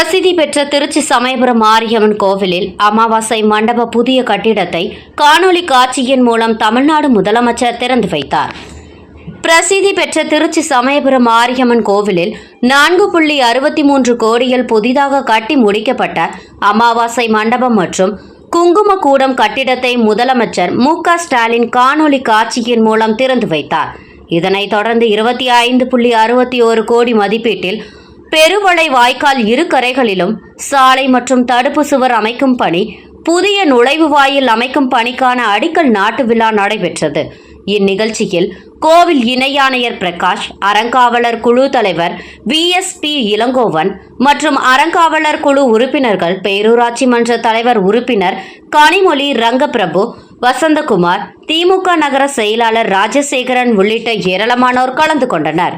பிரசித்தி பெற்ற திருச்சி சமயபுரம் மாரியம்மன் கோவிலில் அமாவாசை மண்டப புதிய கட்டிடத்தை காணொலி காட்சியின் மூலம் தமிழ்நாடு முதலமைச்சர் திறந்து வைத்தார். பிரசித்தி பெற்ற திருச்சி சமயபுரம் மாரியம்மன் கோவிலில் 4.63 கோடியில் புதிதாக கட்டி முடிக்கப்பட்ட அமாவாசை மண்டபம் மற்றும் குங்குமக்கூடம் கட்டிடத்தை முதலமைச்சர் மு.க.ஸ்டாலின் காணொலி காட்சியின் மூலம் திறந்து வைத்தார். இதனைத் தொடர்ந்து 25.61 கோடி மதிப்பீட்டில் பெருவளை வாய்க்கால் இரு கரைகளிலும் சாலை மற்றும் தடுப்பு சுவர் அமைக்கும் பணி, புதிய நுழைவு வாயில் அமைக்கும் பணிக்கான அடிக்கல் நாட்டு விழா நடைபெற்றது. இந்நிகழ்ச்சியில் கோவில் இணை ஆணையர் பிரகாஷ், அறங்காவலர் குழு தலைவர் VSP இளங்கோவன் மற்றும் அறங்காவலர் குழு உறுப்பினர்கள், பேரூராட்சி மன்ற தலைவர் உறுப்பினர் கனிமொழி, ரங்கபிரபு, வசந்தகுமார், திமுக நகர செயலாளர் ராஜசேகரன் உள்ளிட்ட ஏராளமானோர் கலந்து கொண்டனர்.